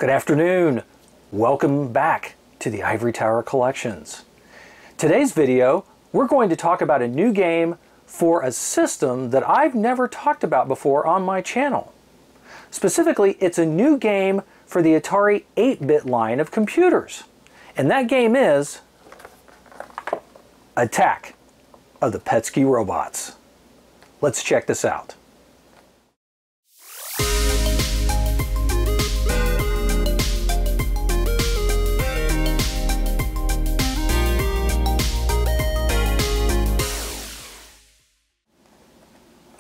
Good afternoon. Welcome back to the Ivory Tower Collections. Today's video, we're going to talk about a new game for a system that I've never talked about before on my channel. Specifically, it's a new game for the Atari 8-bit line of computers. And that game is Attack of the Petscii Robots. Let's check this out.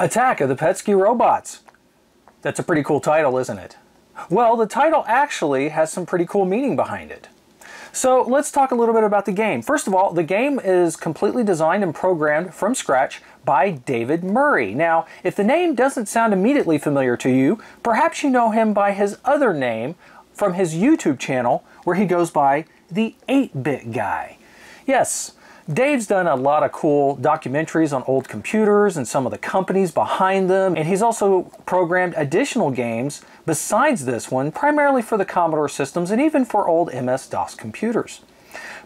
Attack of the Petscii Robots. That's a pretty cool title, isn't it? Well, the title actually has some pretty cool meaning behind it. So let's talk a little bit about the game. First of all, the game is completely designed and programmed from scratch by David Murry. Now, if the name doesn't sound immediately familiar to you, perhaps you know him by his other name from his YouTube channel where he goes by the 8-Bit Guy. Yes, Dave's done a lot of cool documentaries on old computers and some of the companies behind them, and he's also programmed additional games besides this one, primarily for the Commodore systems and even for old MS-DOS computers.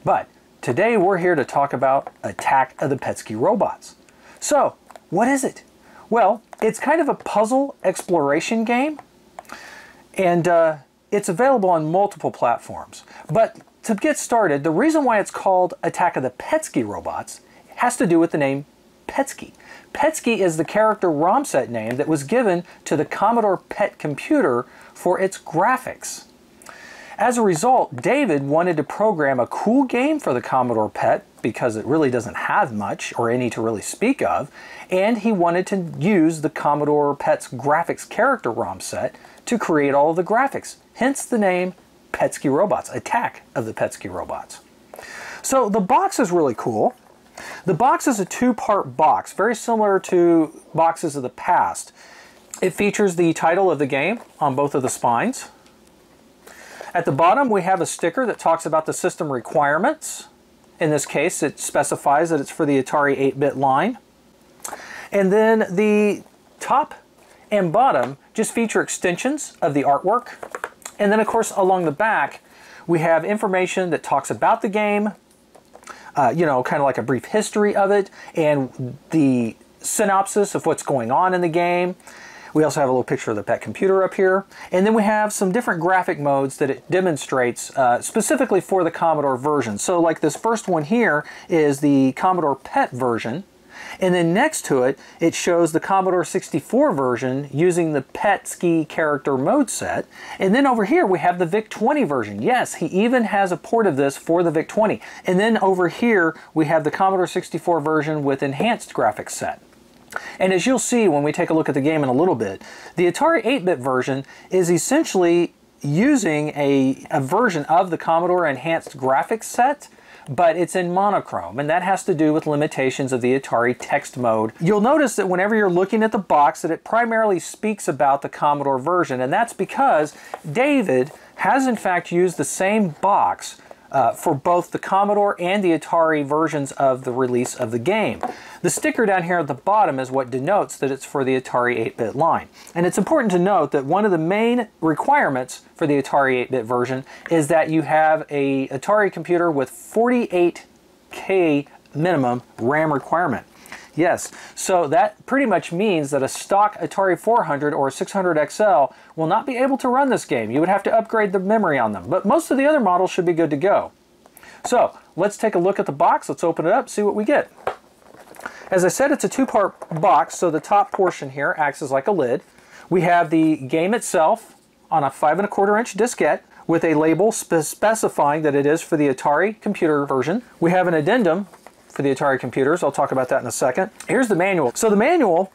But today we're here to talk about Attack of the Petscii Robots. So, what is it? Well, it's kind of a puzzle exploration game, and it's available on multiple platforms. But to get started, the reason why it's called Attack of the Petscii Robots has to do with the name Petscii. Petscii is the character ROM set name that was given to the Commodore PET computer for its graphics. As a result, David wanted to program a cool game for the Commodore PET because it really doesn't have much or any to really speak of, and he wanted to use the Commodore PET's graphics character ROM set to create all of the graphics, hence the name Petscii Robots, Attack of the Petscii Robots. So the box is really cool. The box is a two-part box, very similar to boxes of the past. It features the title of the game on both of the spines. At the bottom we have a sticker that talks about the system requirements. In this case it specifies that it's for the Atari 8-bit line. And then the top and bottom just feature extensions of the artwork. And then, of course, along the back, we have information that talks about the game, you know, kind of like a brief history of it, and the synopsis of what's going on in the game. We also have a little picture of the PET computer up here. And then we have some different graphic modes that it demonstrates specifically for the Commodore version. So like this first one here is the Commodore PET version. And then next to it, it shows the Commodore 64 version using the Petscii character mode set. And then over here we have the VIC-20 version. Yes, he even has a port of this for the VIC-20. And then over here we have the Commodore 64 version with enhanced graphics set. And as you'll see when we take a look at the game in a little bit, the Atari 8-bit version is essentially using a version of the Commodore enhanced graphics set, but it's in monochrome, and that has to do with limitations of the Atari text mode. You'll notice that whenever you're looking at the box that it primarily speaks about the Commodore version, and that's because David has in fact used the same box for both the Commodore and the Atari versions of the release of the game. The sticker down here at the bottom is what denotes that it's for the Atari 8-bit line. And it's important to note that one of the main requirements for the Atari 8-bit version is that you have a Atari computer with 48K minimum RAM requirement. Yes, so that pretty much means that a stock Atari 400 or 600 XL will not be able to run this game. You would have to upgrade the memory on them, but most of the other models should be good to go. So let's take a look at the box. Let's open it up, see what we get. As I said, it's a two-part box, so the top portion here acts as like a lid. We have the game itself on a 5 1/4 inch diskette with a label specifying that it is for the Atari computer version. We have an addendum for the Atari computers. I'll talk about that in a second. Here's the manual. So the manual,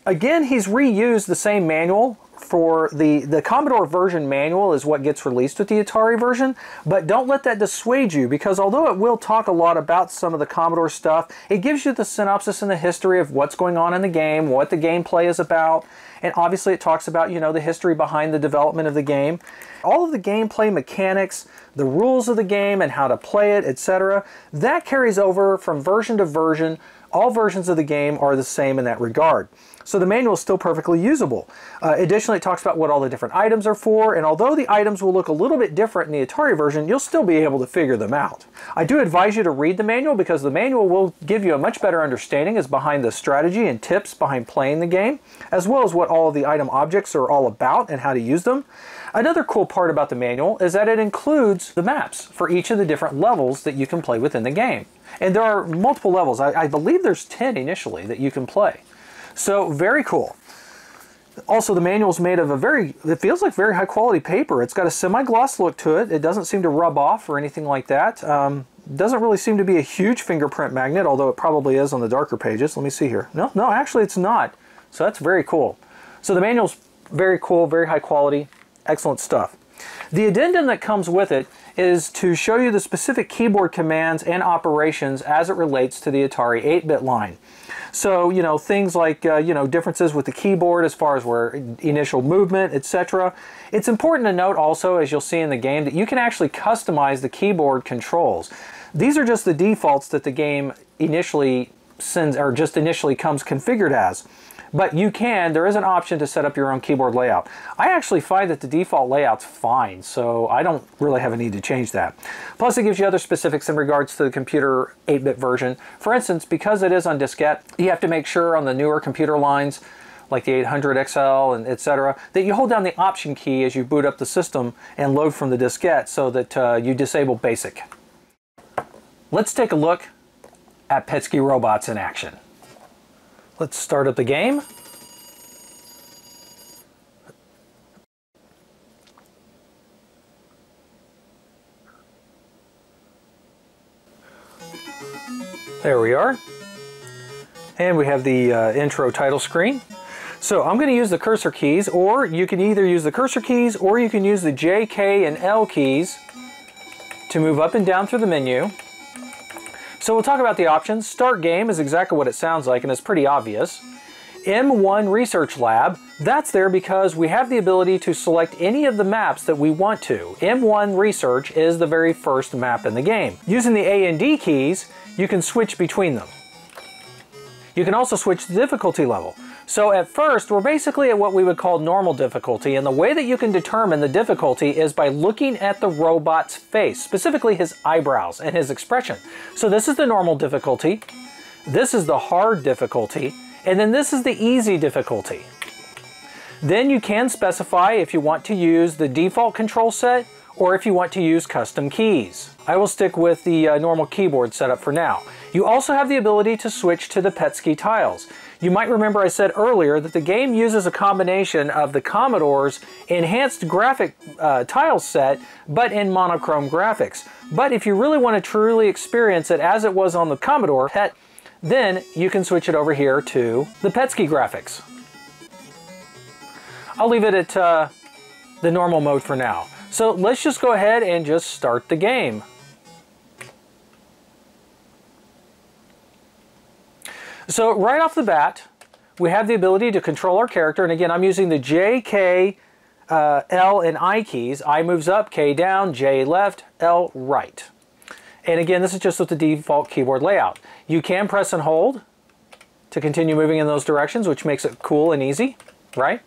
again, he's reused the same manual for the Commodore version manual is what gets released with the Atari version, but don't let that dissuade you, because although it will talk a lot about some of the Commodore stuff, it gives you the synopsis and the history of what's going on in the game, what the gameplay is about, and obviously it talks about, you know, the history behind the development of the game. All of the gameplay mechanics, the rules of the game and how to play it, etc., that carries over from version to version All versions of the game are the same in that regard. So the manual is still perfectly usable. Additionally, it talks about what all the different items are for, and although the items will look a little bit different in the Atari version, you'll still be able to figure them out. I do advise you to read the manual because the manual will give you a much better understanding as behind the strategy and tips behind playing the game, as well as what all of the item objects are all about and how to use them. Another cool part about the manual is that it includes the maps for each of the different levels that you can play within the game. And there are multiple levels. I believe there's 10 initially that you can play. So very cool. Also, the manual is made of it feels like very high quality paper. It's got a semi-gloss look to it. It doesn't seem to rub off or anything like that. Doesn't really seem to be a huge fingerprint magnet, although it probably is on the darker pages. Let me see here. No, actually it's not. So that's very cool. So the manual's very cool, very high quality, excellent stuff. The addendum that comes with it is to show you the specific keyboard commands and operations as it relates to the Atari 8-bit line. So, you know, things like, differences with the keyboard as far as where initial movement, etc. It's important to note also, as you'll see in the game, that you can actually customize the keyboard controls. These are just the defaults that the game initially sends, or just initially comes configured as. But there is an option to set up your own keyboard layout. I actually find that the default layout's fine, so I don't really have a need to change that. Plus, it gives you other specifics in regards to the computer 8-bit version. For instance, because it is on diskette, you have to make sure on the newer computer lines, like the 800 XL and etc., that you hold down the Option key as you boot up the system and load from the diskette so that you disable BASIC. Let's take a look at Petscii Robots in action. Let's start up the game. There we are. And we have the intro title screen. So I'm going to use the cursor keys, or you can either use the cursor keys or you can use the J, K, and L keys to move up and down through the menu. So we'll talk about the options. Start game is exactly what it sounds like, and it's pretty obvious. M1 Research Lab, that's there because we have the ability to select any of the maps that we want to. M1 Research is the very first map in the game. Using the A and D keys, you can switch between them. You can also switch the difficulty level. So at first, we're basically at what we would call normal difficulty, and the way that you can determine the difficulty is by looking at the robot's face, specifically his eyebrows and his expression. So this is the normal difficulty, this is the hard difficulty, and then this is the easy difficulty. Then you can specify if you want to use the default control set or if you want to use custom keys. I will stick with the normal keyboard setup for now. You also have the ability to switch to the Petscii tiles. You might remember I said earlier that the game uses a combination of the Commodore's enhanced graphic tile set, but in monochrome graphics. But if you really want to truly experience it as it was on the Commodore PET, then you can switch it over here to the Petscii graphics. I'll leave it at the normal mode for now. So let's just go ahead and just start the game. So right off the bat, we have the ability to control our character, and again, I'm using the J, K, L, and I keys. I moves up, K down, J left, L right. And again, this is just with the default keyboard layout. You can press and hold to continue moving in those directions, which makes it cool and easy, right?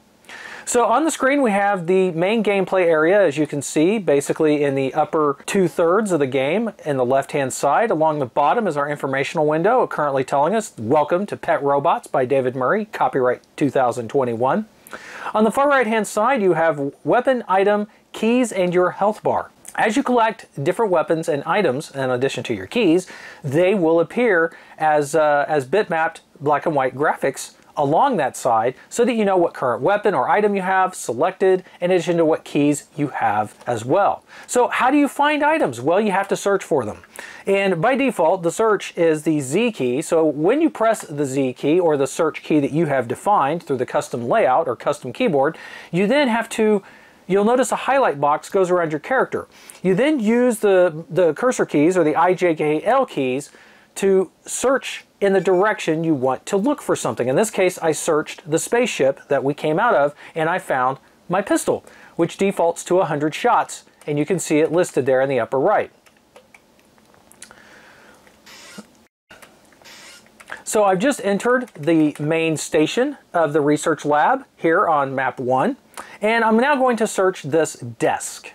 So on the screen we have the main gameplay area, as you can see, basically in the upper 2/3 of the game in the left-hand side. Along the bottom is our informational window, currently telling us, "Welcome to Pet Robots" by David Murry, copyright 2021. On the far right-hand side you have weapon, item, keys, and your health bar. As you collect different weapons and items, in addition to your keys, they will appear as bitmapped black and white graphics along that side so that you know what current weapon or item you have selected in addition to what keys you have as well. So how do you find items? Well, you have to search for them. And by default, the search is the Z key. So when you press the Z key or the search key that you have defined through the custom layout or custom keyboard, you then have to you'll notice a highlight box goes around your character. You then use the cursor keys or the I, J, K, L keys to search in the direction you want to look for something. In this case, I searched the spaceship that we came out of, and I found my pistol, which defaults to 100 shots, and you can see it listed there in the upper right. So I've just entered the main station of the research lab here on map 1, and I'm now going to search this desk.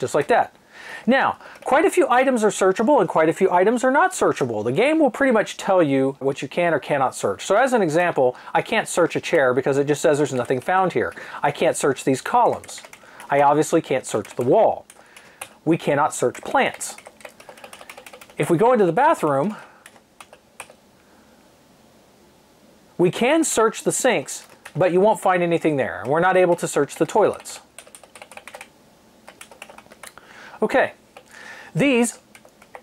Just like that. Now, quite a few items are searchable and quite a few items are not searchable. The game will pretty much tell you what you can or cannot search. So as an example, I can't search a chair because it just says there's nothing found here. I can't search these columns. I obviously can't search the wall. We cannot search plants. If we go into the bathroom, we can search the sinks, but you won't find anything there. We're not able to search the toilets. Okay, these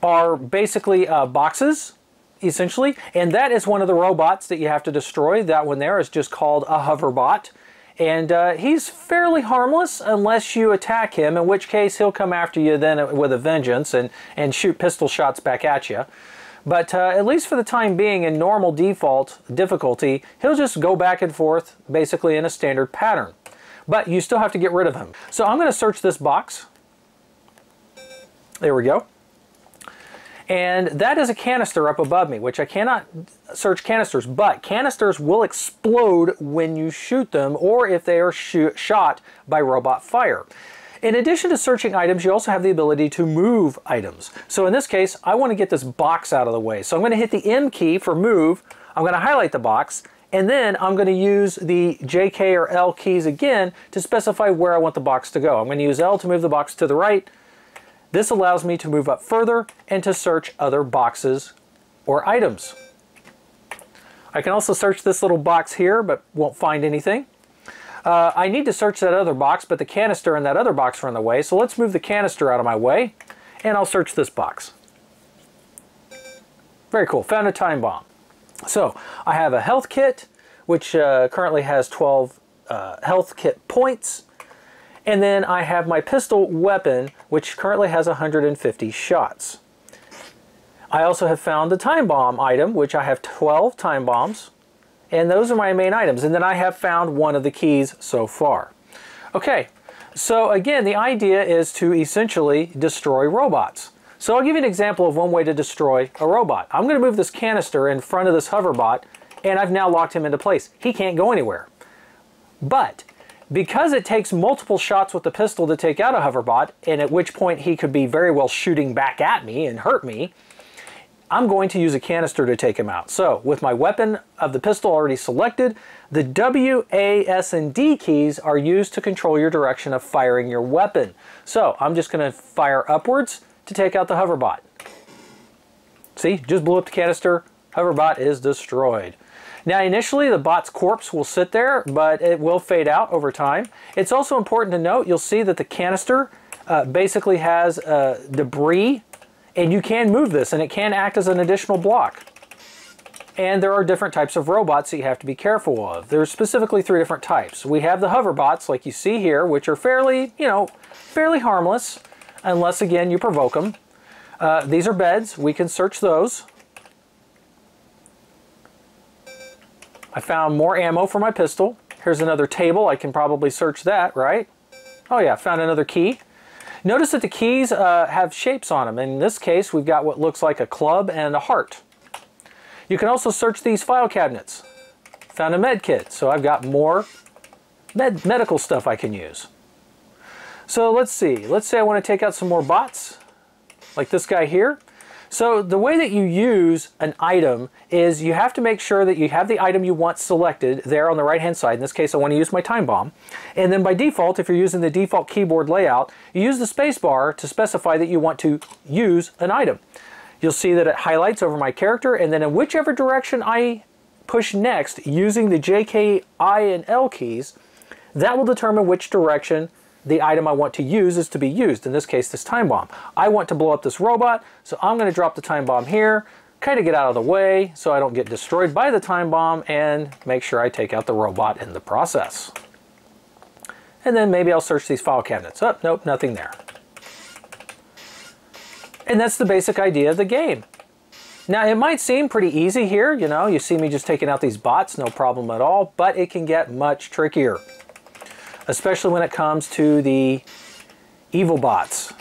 are basically boxes, essentially, and that is one of the robots that you have to destroy. That one there is just called a hoverbot, and he's fairly harmless unless you attack him, in which case he'll come after you then with a vengeance and shoot pistol shots back at you. But at least for the time being, in normal default difficulty, he'll just go back and forth basically in a standard pattern. But you still have to get rid of him. So I'm going to search this box. There we go. And that is a canister up above me, which I cannot search canisters, but canisters will explode when you shoot them or if they are shot by robot fire. In addition to searching items, you also have the ability to move items. So in this case, I want to get this box out of the way. So I'm going to hit the M key for move. I'm going to highlight the box, and then I'm going to use the JK or L keys again to specify where I want the box to go. I'm going to use L to move the box to the right. This allows me to move up further and to search other boxes or items. I can also search this little box here, but won't find anything. I need to search that other box, but the canister and that other box are in the way, so let's move the canister out of my way, and I'll search this box. Very cool. Found a time bomb. So I have a health kit, which currently has 12 health kit points. And then I have my pistol weapon, which currently has 150 shots. I also have found the time bomb item, which I have 12 time bombs. And those are my main items. And then I have found one of the keys so far. Okay, so again, the idea is to essentially destroy robots. So I'll give you an example of one way to destroy a robot. I'm going to move this canister in front of this hoverbot, and I've now locked him into place. He can't go anywhere. But because it takes multiple shots with the pistol to take out a hoverbot, and at which point he could be very well shooting back at me and hurt me, I'm going to use a canister to take him out. So with my weapon of the pistol already selected, the W, A, S, and D keys are used to control your direction of firing your weapon. So I'm just going to fire upwards to take out the hoverbot. See, just blew up the canister, hoverbot is destroyed. Now initially the bot's corpse will sit there, but it will fade out over time. It's also important to note, you'll see that the canister basically has debris, and you can move this and it can act as an additional block. And there are different types of robots that you have to be careful of. There's specifically 3 different types. We have the hoverbots like you see here, which are fairly, fairly harmless, unless again you provoke them. These are beds, we can search those. I found more ammo for my pistol. Here's another table. I can probably search that, right? Oh yeah, found another key. Notice that the keys have shapes on them. In this case, we've got what looks like a club and a heart. You can also search these file cabinets. Found a med kit, so I've got more medical stuff I can use. So let's see. Let's say I want to take out some more bots, like this guy here. So the way that you use an item is you have to make sure that you have the item you want selected there on the right hand side. In this case I want to use my time bomb. And then by default, if you're using the default keyboard layout, you use the space bar to specify that you want to use an item. You'll see that it highlights over my character, and then in whichever direction I push next using the J, K, I, and L keys, that will determine which direction the item I want to use is to be used, in this case this time bomb. I want to blow up this robot, so I'm going to drop the time bomb here, kind of get out of the way so I don't get destroyed by the time bomb, and make sure I take out the robot in the process. And then maybe I'll search these file cabinets. Oh, nope, nothing there. And that's the basic idea of the game. Now it might seem pretty easy here, you see me just taking out these bots, no problem at all, but it can get much trickier. Especially when it comes to the evil bots.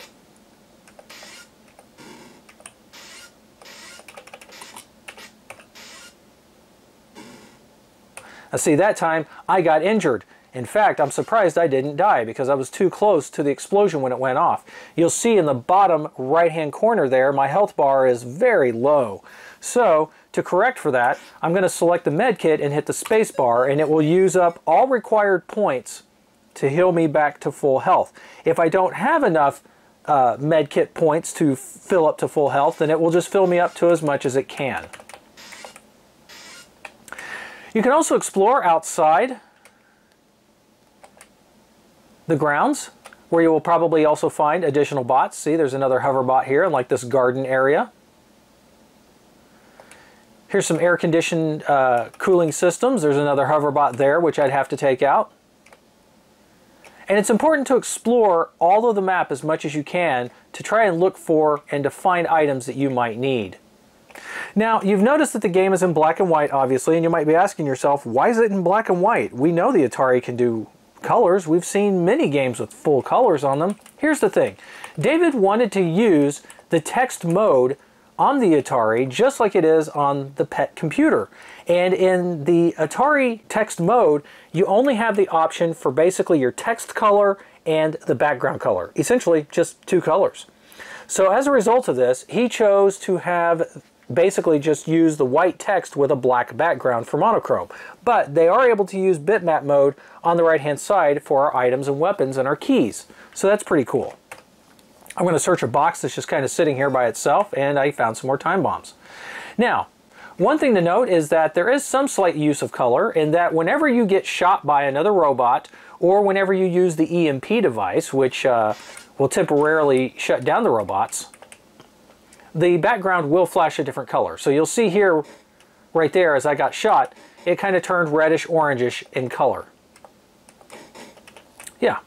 Now see, that time I got injured. In fact, I'm surprised I didn't die because I was too close to the explosion when it went off. You'll see in the bottom right-hand corner there, my health bar is very low. So, to correct for that, I'm going to select the med kit and hit the space bar, and it will use up all required points to heal me back to full health. If I don't have enough med kit points to fill up to full health, then it will just fill me up to as much as it can. You can also explore outside the grounds, where you will probably also find additional bots. See, there's another hover bot here in like this garden area. Here's some air-conditioned cooling systems. There's another hover bot there, which I'd have to take out. And it's important to explore all of the map as much as you can to try and look for and to find items that you might need. Now, you've noticed that the game is in black and white, obviously, and you might be asking yourself, why is it in black and white? We know the Atari can do colors. We've seen many games with full colors on them. Here's the thing. David wanted to use the text mode on the Atari just like it is on the PET computer. And in the Atari text mode, you only have the option for basically your text color and the background color. Essentially just two colors. So as a result of this, he chose to have basically just use the white text with a black background for monochrome. But they are able to use bitmap mode on the right hand side for our items and weapons and our keys. So that's pretty cool. I'm going to search a box that's just kind of sitting here by itself, and I found some more time bombs. Now, one thing to note is that there is some slight use of color in that whenever you get shot by another robot, or whenever you use the EMP device, which will temporarily shut down the robots, the background will flash a different color. So you'll see here, right there, as I got shot, it kind of turned reddish orangish in color. Yeah.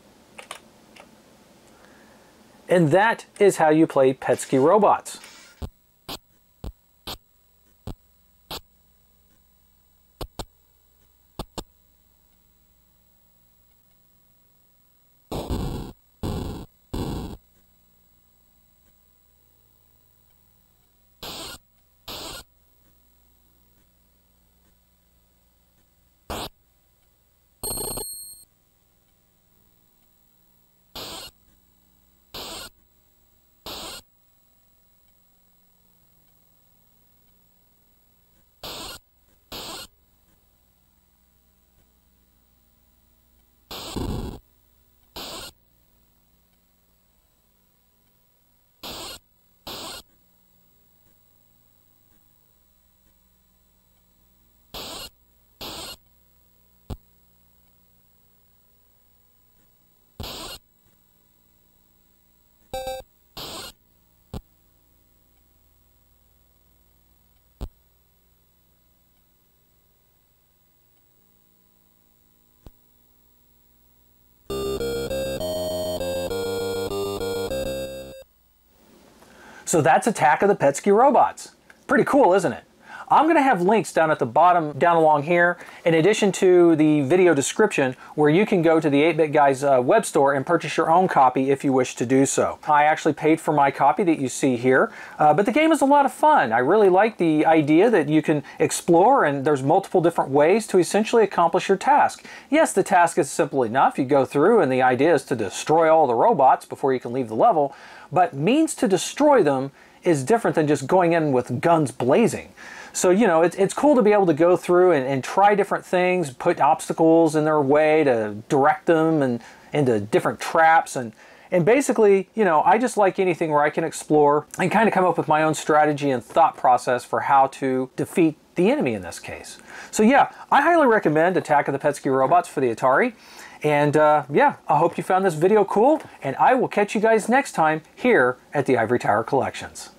And that is how you play Petscii Robots. So that's Attack of the Petscii Robots. Pretty cool, isn't it? I'm going to have links down at the bottom, down along here, in addition to the video description, where you can go to the 8-Bit Guy's web store and purchase your own copy if you wish to do so. I actually paid for my copy that you see here, but the game is a lot of fun. I really like the idea that you can explore and there's multiple different ways to essentially accomplish your task. Yes, the task is simple enough. You go through and the idea is to destroy all the robots before you can leave the level, but means to destroy them is different than just going in with guns blazing. So, you know, it's cool to be able to go through and try different things, put obstacles in their way to direct them and into different traps. And basically, you know, I just like anything where I can explore and kind of come up with my own strategy and thought process for how to defeat the enemy in this case. So yeah, I highly recommend Attack of the Petscii Robots for the Atari. And yeah, I hope you found this video cool, and I will catch you guys next time here at the Ivory Tower Collections.